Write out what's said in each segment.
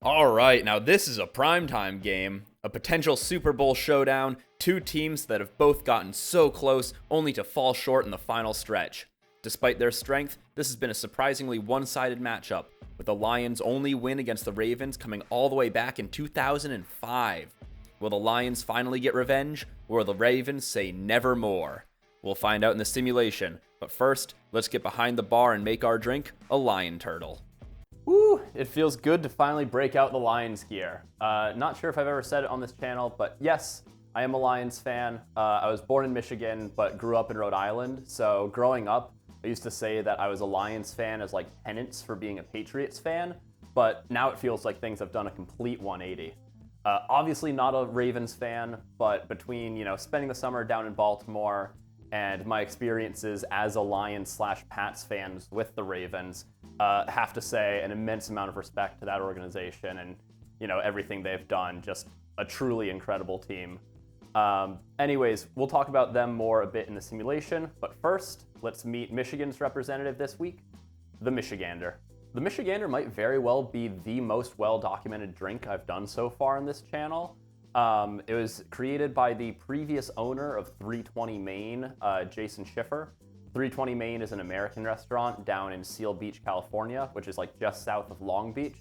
All right, now this is a primetime game, a potential Super Bowl showdown, two teams that have both gotten so close only to fall short in the final stretch. Despite their strength, this has been a surprisingly one-sided matchup, with the Lions' only win against the Ravens coming all the way back in 2005. Will the Lions finally get revenge, or will the Ravens say nevermore? We'll find out in the simulation, but first, let's get behind the bar and make our drink a lion turtle. Woo! It feels good to finally break out the Lions gear. Not sure if I've ever said it on this channel, but yes, I am a Lions fan. I was born in Michigan, but grew up in Rhode Island. So growing up, I used to say that I was a Lions fan as like penance for being a Patriots fan, but now it feels like things have done a complete 180. Obviously not a Ravens fan, but between, spending the summer down in Baltimore and my experiences as a Lions/Pats fan with the Ravens, have to say an immense amount of respect to that organization and, everything they've done. Just a truly incredible team. Anyways, we'll talk about them more a bit in the simulation, but first, let's meet Michigan's representative this week, the Michigander. The Michigander might very well be the most well-documented drink I've done so far on this channel. It was created by the previous owner of 320 Main, Jason Schiffer. 320 Main is an American restaurant down in Seal Beach, California, which is like just south of Long Beach.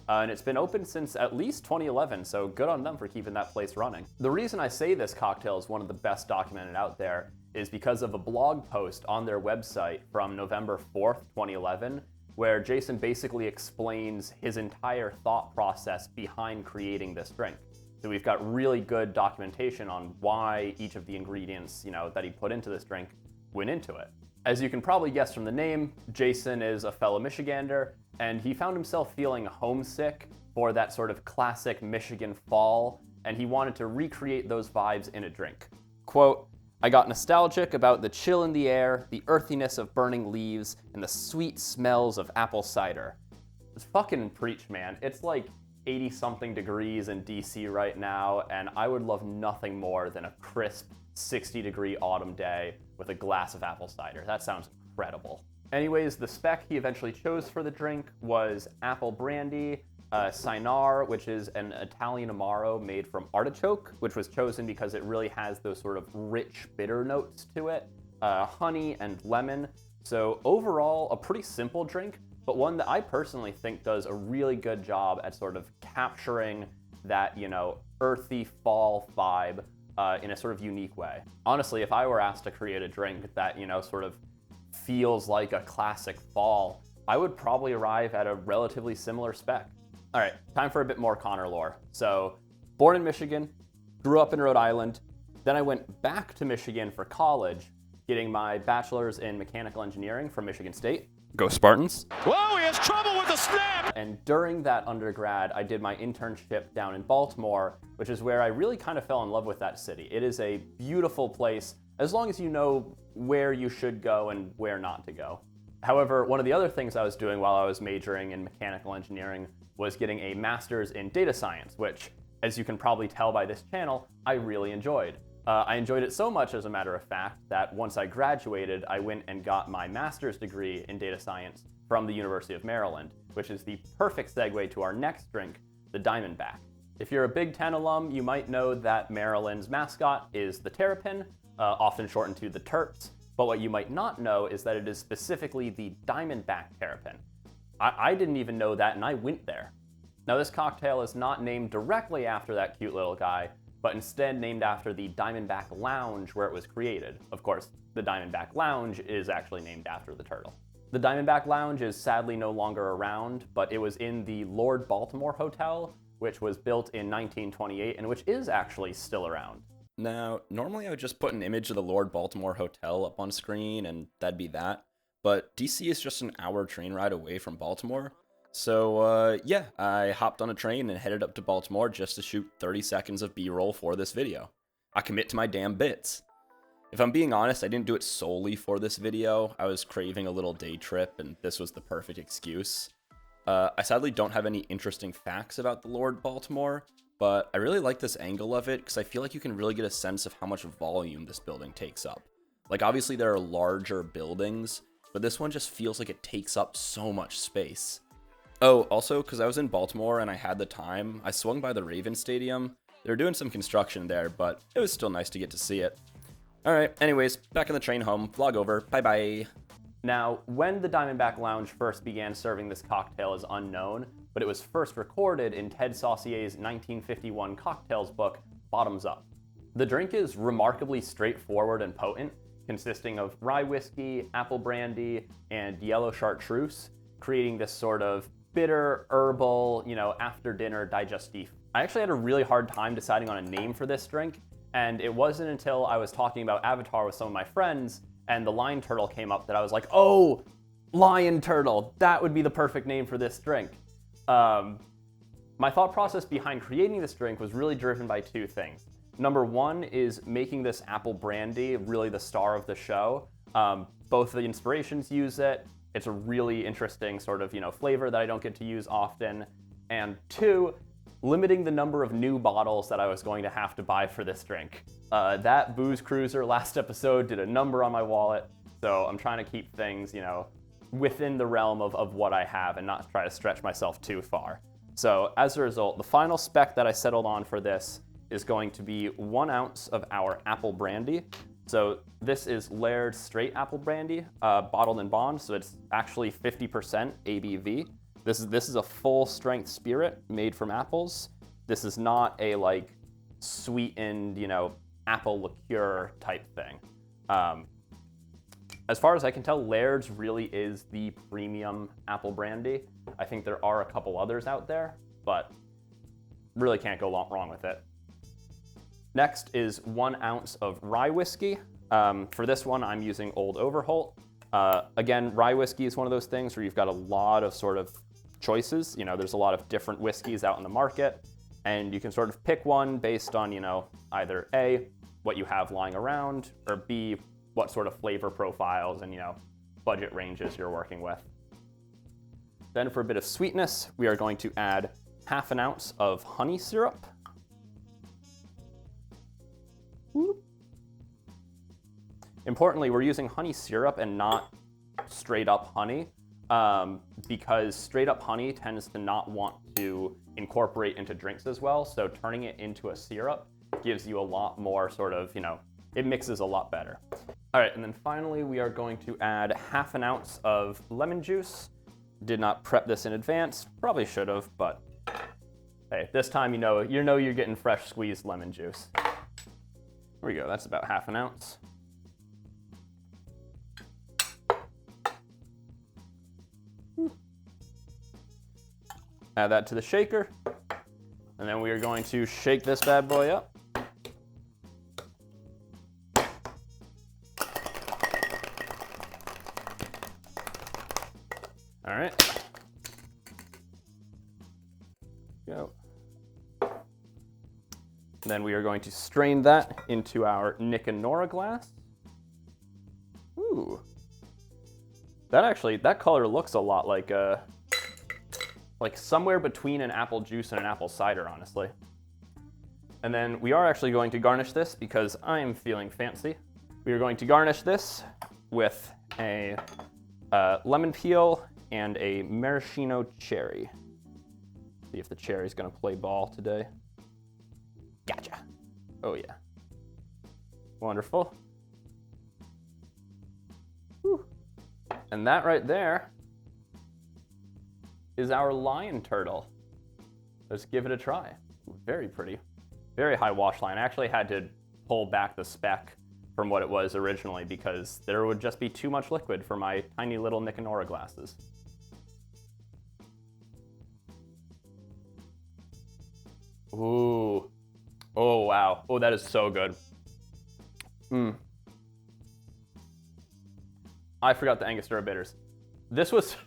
And it's been open since at least 2011, so good on them for keeping that place running. The reason I say this cocktail is one of the best documented out there is because of a blog post on their website from November 4th, 2011, where Jason basically explains his entire thought process behind creating this drink. So we've got really good documentation on why each of the ingredients, that he put into this drink went into it. As you can probably guess from the name, Jason is a fellow Michigander, and he found himself feeling homesick for that sort of classic Michigan fall, and he wanted to recreate those vibes in a drink. Quote, "I got nostalgic about the chill in the air, the earthiness of burning leaves, and the sweet smells of apple cider." It's fucking preach, man. It's like 80-something degrees in DC right now, and I would love nothing more than a crisp 60-degree autumn day with a glass of apple cider. That sounds incredible. Anyways, the spec he eventually chose for the drink was apple brandy, Cynar, which is an Italian Amaro made from artichoke, which was chosen because it really has those sort of rich, bitter notes to it, honey and lemon. So overall, a pretty simple drink, but one that I personally think does a really good job at sort of capturing that, earthy fall vibe in a sort of unique way. Honestly, if I were asked to create a drink that, sort of feels like a classic fall, I would probably arrive at a relatively similar spec. All right, time for a bit more Connor lore. So, born in Michigan, grew up in Rhode Island, then I went back to Michigan for college, getting my bachelor's in mechanical engineering from Michigan State. Go Spartans. Whoa, he has trouble with the snap! And during that undergrad, I did my internship down in Baltimore, which is where I really kind of fell in love with that city. It is a beautiful place, as long as you know where you should go and where not to go. However, one of the other things I was doing while I was majoring in mechanical engineering was getting a master's in data science, which, as you can probably tell by this channel, I really enjoyed. I enjoyed it so much, as a matter of fact, that once I graduated, I went and got my master's degree in data science from the University of Maryland, which is the perfect segue to our next drink, the Diamondback. If you're a Big Ten alum, you might know that Maryland's mascot is the Terrapin, often shortened to the Terps, but what you might not know is that it is specifically the Diamondback Terrapin. I didn't even know that, and I went there. Now, this cocktail is not named directly after that cute little guy, but instead named after the Diamondback Lounge where it was created. Of course, the Diamondback Lounge is actually named after the turtle. The Diamondback Lounge is sadly no longer around, but it was in the Lord Baltimore Hotel, which was built in 1928 and which is actually still around. Now, normally I would just put an image of the Lord Baltimore Hotel up on screen and that'd be that, but DC is just an hour train ride away from Baltimore. So, yeah, I hopped on a train and headed up to Baltimore just to shoot 30 seconds of B-roll for this video. I commit to my damn bits. If I'm being honest, I didn't do it solely for this video. I was craving a little day trip, and this was the perfect excuse. I sadly don't have any interesting facts about the Lord Baltimore, but I really like this angle of it because I feel like you can really get a sense of how much volume this building takes up. Like, obviously there are larger buildings, but this one just feels like it takes up so much space. Oh, also, because I was in Baltimore and I had the time, I swung by the Ravens Stadium. They were doing some construction there, but it was still nice to get to see it. Alright, anyways, back on the train home. Vlog over. Bye-bye. Now, when the Diamondback Lounge first began serving this cocktail is unknown, but it was first recorded in Ted Saucier's 1951 cocktails book, Bottoms Up. The drink is remarkably straightforward and potent, consisting of rye whiskey, apple brandy, and yellow chartreuse, creating this sort of bitter, herbal, after dinner digestif. I actually had a really hard time deciding on a name for this drink, and it wasn't until I was talking about Avatar with some of my friends and the lion turtle came up that I was like, oh, lion turtle, that would be the perfect name for this drink. My thought process behind creating this drink was really driven by two things. Number one is making this apple brandy really the star of the show. Both the inspirations use it. It's a really interesting sort of, flavor that I don't get to use often. And two, limiting the number of new bottles that I was going to have to buy for this drink. That booze cruiser last episode did a number on my wallet, so I'm trying to keep things, within the realm of what I have and not try to stretch myself too far. So as a result, the final spec that I settled on for this is going to be 1 ounce of our apple brandy. So this is Laird straight apple brandy, bottled in bond, so it's actually 50% ABV. This is a full strength spirit made from apples. This is not a sweetened, apple liqueur type thing. As far as I can tell, Laird's really is the premium apple brandy. I think there are a couple others out there, but really can't go wrong with it. Next is 1 ounce of rye whiskey. For this one, I'm using Old Overholt. Again, rye whiskey is one of those things where you've got a lot of sort of choices. There's a lot of different whiskeys out in the market, and you can sort of pick one based on, either A, what you have lying around, or B, what sort of flavor profiles and, budget ranges you're working with. Then for a bit of sweetness, we are going to add 1/2 ounce of honey syrup. Importantly, we're using honey syrup and not straight up honey, because straight up honey tends to not want to incorporate into drinks as well. So turning it into a syrup gives you a lot more sort of, it mixes a lot better. All right, and then finally we are going to add 1/2 ounce of lemon juice. Did not prep this in advance, probably should have, but hey, this time you're getting fresh squeezed lemon juice. There we go, that's about 1/2 ounce. Add that to the shaker, and then we are going to shake this bad boy up. All right. Go. And then we are going to strain that into our Nick and Nora glass. Ooh. That color looks a lot like somewhere between an apple juice and an apple cider, honestly. And then we are actually going to garnish this because I am feeling fancy. We are going to garnish this with a lemon peel and a maraschino cherry. See if the cherry's gonna play ball today. Gotcha. Oh yeah. Wonderful. Whew. And that right there is our lion turtle. Let's give it a try. Very pretty. Very high wash line. I actually had to pull back the spec from what it was originally because there would just be too much liquid for my tiny little Nick and Nora glasses. Ooh. Oh, wow. Oh, that is so good. I forgot the Angostura Bitters. This was...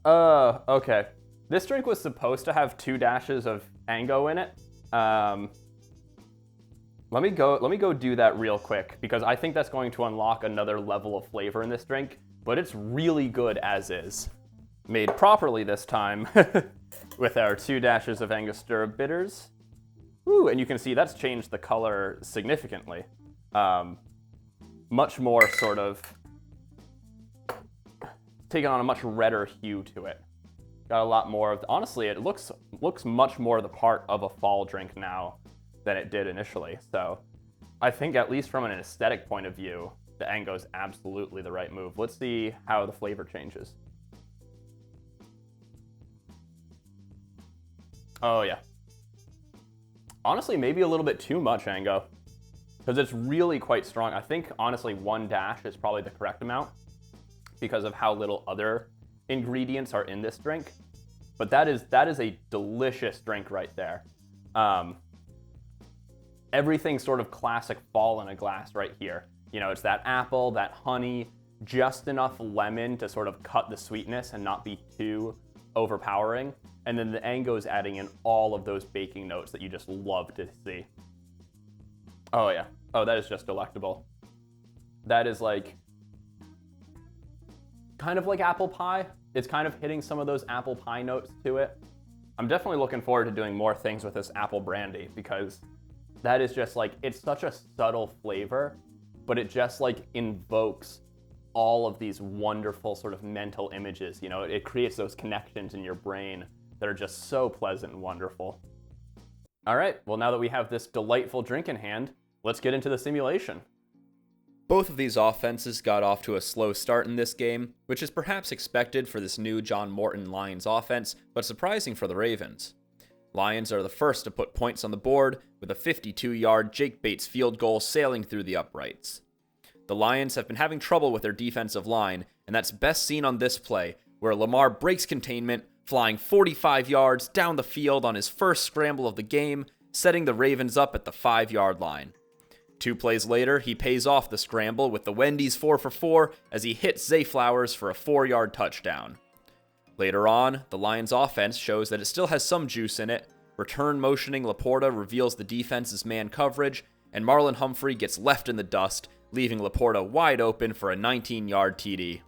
okay. This drink was supposed to have 2 dashes of Ango in it. Let me go do that real quick because I think that's going to unlock another level of flavor in this drink, but it's really good as is. Made properly this time with our 2 dashes of Angostura Bitters. Ooh, and you can see that's changed the color significantly. Much more sort of taken on a much redder hue to it. Got a lot more of, honestly, it looks much more the part of a fall drink now than it did initially. So I think at least from an aesthetic point of view, the Ango is absolutely the right move. Let's see how the flavor changes. Oh yeah. Honestly, maybe a little bit too much Ango, because it's really quite strong. I think honestly 1 dash is probably the correct amount because of how little other ingredients are in this drink. But that is a delicious drink right there. Everything sort of classic fall in a glass right here. You know, it's that apple, that honey, just enough lemon to sort of cut the sweetness and not be too overpowering. And then the Ango is adding in all of those baking notes that you just love to see. Oh yeah. Oh, that is just delectable. That is like, kind of like apple pie. It's kind of hitting some of those apple pie notes to it. I'm definitely looking forward to doing more things with this apple brandy, because that is just like, it's such a subtle flavor, but it just like invokes all of these wonderful sort of mental images. You know, it creates those connections in your brain that are just so pleasant and wonderful. All right, well, now that we have this delightful drink in hand, let's get into the simulation. Both of these offenses got off to a slow start in this game, which is perhaps expected for this new John Morton Lions offense, but surprising for the Ravens. Lions are the first to put points on the board, with a 52-yard Jake Bates field goal sailing through the uprights. The Lions have been having trouble with their defensive line, and that's best seen on this play, where Lamar breaks containment, flying 45 yards down the field on his first scramble of the game, setting the Ravens up at the 5-yard line. 2 plays later, he pays off the scramble with the Wendy's 4-for-4 as he hits Zay Flowers for a 4-yard touchdown. Later on, the Lions offense shows that it still has some juice in it. Return motioning Laporta reveals the defense's man coverage, and Marlon Humphrey gets left in the dust, leaving Laporta wide open for a 19-yard TD.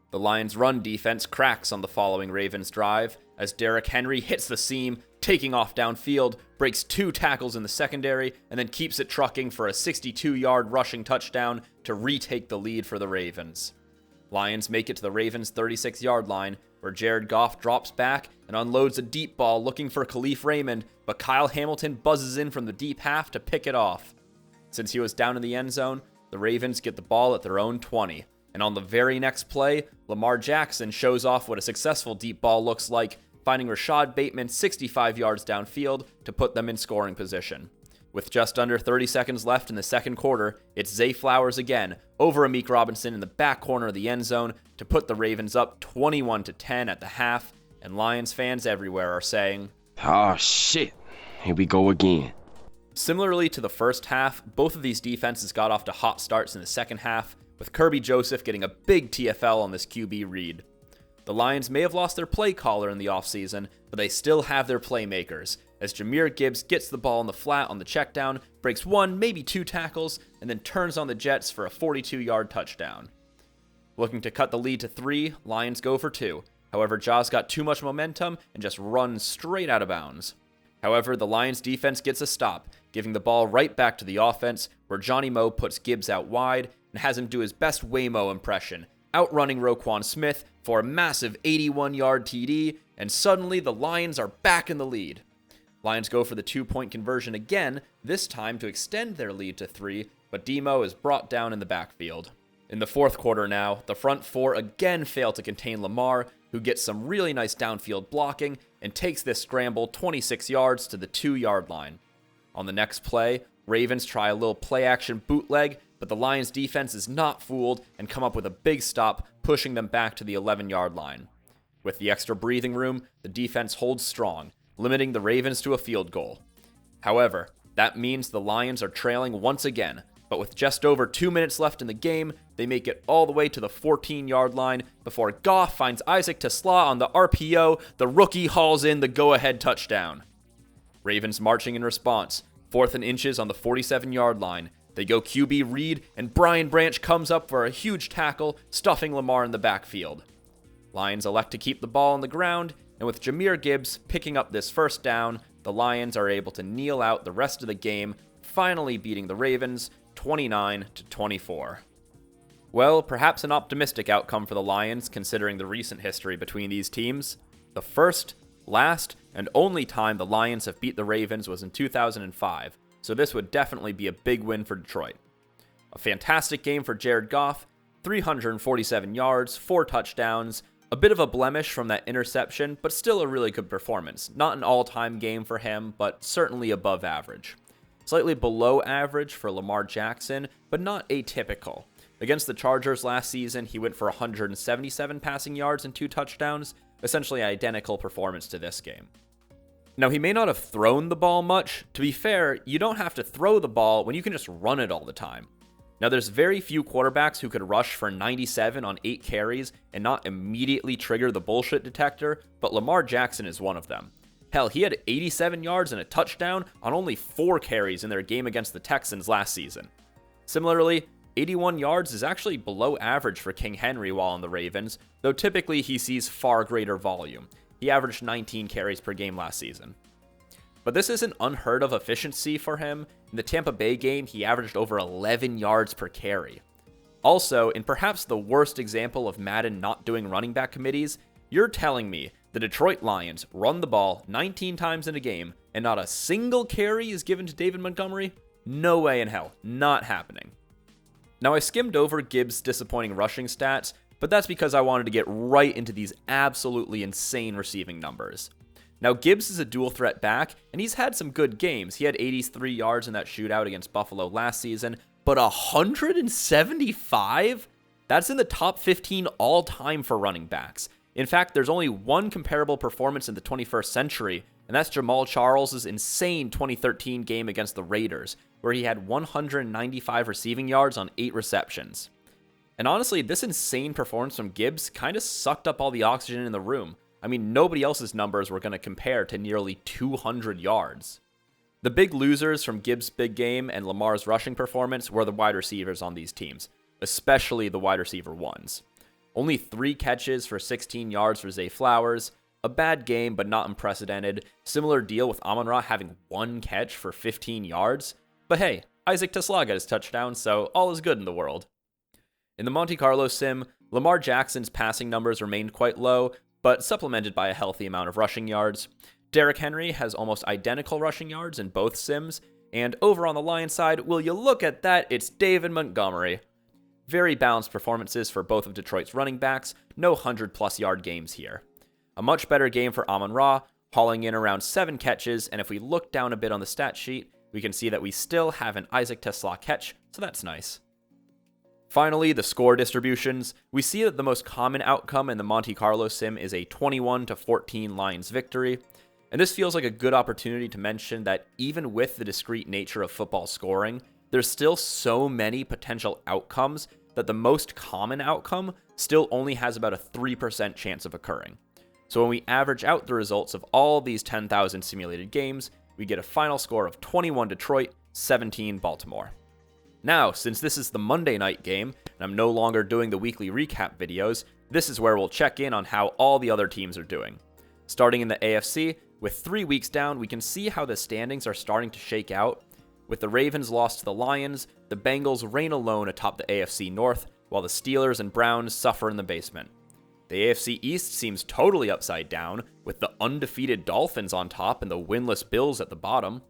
The Lions' run defense cracks on the following Ravens drive, as Derrick Henry hits the seam, taking off downfield, breaks 2 tackles in the secondary, and then keeps it trucking for a 62-yard rushing touchdown to retake the lead for the Ravens. Lions make it to the Ravens' 36-yard line, where Jared Goff drops back and unloads a deep ball looking for Khalif Raymond, but Kyle Hamilton buzzes in from the deep half to pick it off. Since he was down in the end zone, the Ravens get the ball at their own 20. And on the very next play, Lamar Jackson shows off what a successful deep ball looks like, finding Rashad Bateman 65 yards downfield to put them in scoring position. With just under 30 seconds left in the second quarter, it's Zay Flowers again, over Amik Robinson in the back corner of the end zone to put the Ravens up 21-10 at the half, and Lions fans everywhere are saying, "Oh shit, here we go again." Similarly to the first half, both of these defenses got off to hot starts in the second half, with Kirby Joseph getting a big TFL on this QB read. The Lions may have lost their play caller in the offseason, but they still have their playmakers, as Jahmyr Gibbs gets the ball in the flat on the checkdown, breaks 1, maybe 2 tackles, and then turns on the Jets for a 42-yard touchdown. Looking to cut the lead to 3, Lions go for 2. However, Jaws got too much momentum and just runs straight out of bounds. However, the Lions defense gets a stop, giving the ball right back to the offense, where Johnny Moe puts Gibbs out wide and has him do his best Waymo impression, outrunning Roquan Smith for a massive 81-yard TD, and suddenly the Lions are back in the lead. Lions go for the 2-point conversion again, this time to extend their lead to 3, but Demo is brought down in the backfield. In the fourth quarter now, the front 4 again fail to contain Lamar, who gets some really nice downfield blocking and takes this scramble 26 yards to the 2-yard line. On the next play, Ravens try a little play-action bootleg, but the Lions defense is not fooled and come up with a big stop, pushing them back to the 11-yard line. With the extra breathing room, the defense holds strong, limiting the Ravens to a field goal. However, that means the Lions are trailing once again, but with just over 2 minutes left in the game, they make it all the way to the 14-yard line before Goff finds Isaac Tesla on the RPO. The rookie hauls in the go-ahead touchdown. Ravens marching in response, 4th and inches on the 47-yard line. They go QB read, and Brian Branch comes up for a huge tackle, stuffing Lamar in the backfield. Lions elect to keep the ball on the ground, and with Jahmyr Gibbs picking up this first down, the Lions are able to kneel out the rest of the game, finally beating the Ravens 29-24. Well, perhaps an optimistic outcome for the Lions considering the recent history between these teams. The first, last, and only time the Lions have beat the Ravens was in 2005, so this would definitely be a big win for Detroit. A fantastic game for Jared Goff, 347 yards, 4 touchdowns, a bit of a blemish from that interception, but still a really good performance. Not an all-time game for him, but certainly above average. Slightly below average for Lamar Jackson, but not atypical. Against the Chargers last season, he went for 177 passing yards and 2 touchdowns, essentially identical performance to this game. Now, he may not have thrown the ball much. To be fair, you don't have to throw the ball when you can just run it all the time. Now, there's very few quarterbacks who could rush for 97 on 8 carries and not immediately trigger the bullshit detector, but Lamar Jackson is one of them. Hell, he had 87 yards and a touchdown on only 4 carries in their game against the Texans last season. Similarly, 81 yards is actually below average for King Henry while on the Ravens, though typically he sees far greater volume. He averaged 19 carries per game last season. But this isn't unheard of efficiency for him. In the Tampa Bay game, he averaged over 11 yards per carry. Also, in perhaps the worst example of Madden not doing running back committees, you're telling me the Detroit Lions run the ball 19 times in a game and not a single carry is given to David Montgomery? No way in hell. Not happening. Now, I skimmed over Gibbs' disappointing rushing stats, but that's because I wanted to get right into these absolutely insane receiving numbers. Now, Gibbs is a dual threat back, and he's had some good games. He had 83 yards in that shootout against Buffalo last season, but 175? That's in the top 15 all time for running backs. In fact, there's only one comparable performance in the 21st century, and that's Jamal Charles' insane 2013 game against the Raiders, where he had 195 receiving yards on 8 receptions. And honestly, this insane performance from Gibbs kind of sucked up all the oxygen in the room. I mean, nobody else's numbers were going to compare to nearly 200 yards. The big losers from Gibbs' big game and Lamar's rushing performance were the wide receivers on these teams, especially the wide receiver ones. Only 3 catches for 16 yards for Zay Flowers, a bad game but not unprecedented. Similar deal with Amon-Ra having 1 catch for 15 yards. But hey, Isaac Tesla got his touchdown, so all is good in the world. In the Monte Carlo sim, Lamar Jackson's passing numbers remained quite low, but supplemented by a healthy amount of rushing yards. Derrick Henry has almost identical rushing yards in both sims, and over on the Lions side, will you look at that, it's David Montgomery. Very balanced performances for both of Detroit's running backs, no 100-plus yard games here. A much better game for Amon-Ra, hauling in around 7 catches, and if we look down a bit on the stat sheet, we can see that we still have an Isaac Tesla catch, so that's nice. Finally, the score distributions. We see that the most common outcome in the Monte Carlo sim is a 21-14 Lions victory. And this feels like a good opportunity to mention that even with the discrete nature of football scoring, there's still so many potential outcomes that the most common outcome still only has about a 3% chance of occurring. So when we average out the results of all these 10,000 simulated games, we get a final score of 21 Detroit, 17 Baltimore. Now, since this is the Monday night game, and I'm no longer doing the weekly recap videos, this is where we'll check in on how all the other teams are doing. Starting in the AFC, with 3 weeks down, we can see how the standings are starting to shake out. With the Ravens lost to the Lions, the Bengals reign alone atop the AFC North, while the Steelers and Browns suffer in the basement. The AFC East seems totally upside down, with the undefeated Dolphins on top and the winless Bills at the bottom.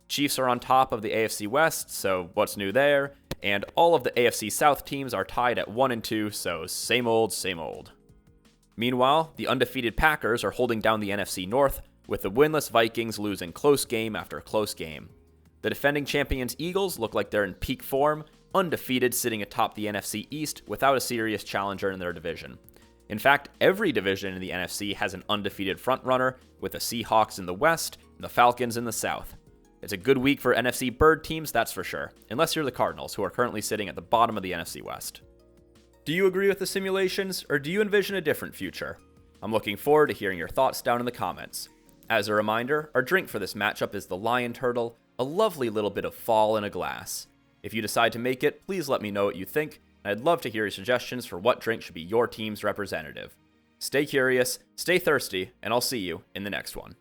Chiefs are on top of the AFC West, so what's new there? And all of the AFC South teams are tied at 1 and 2, so same old, same old. Meanwhile, the undefeated Packers are holding down the NFC North, with the winless Vikings losing close game after close game. The defending champions Eagles look like they're in peak form, undefeated sitting atop the NFC East without a serious challenger in their division. In fact, every division in the NFC has an undefeated frontrunner, with the Seahawks in the West and the Falcons in the South. It's a good week for NFC bird teams, that's for sure, unless you're the Cardinals, who are currently sitting at the bottom of the NFC West. Do you agree with the simulations, or do you envision a different future? I'm looking forward to hearing your thoughts down in the comments. As a reminder, our drink for this matchup is the Lion Turtle, a lovely little bit of fall in a glass. If you decide to make it, please let me know what you think, and I'd love to hear your suggestions for what drink should be your team's representative. Stay curious, stay thirsty, and I'll see you in the next one.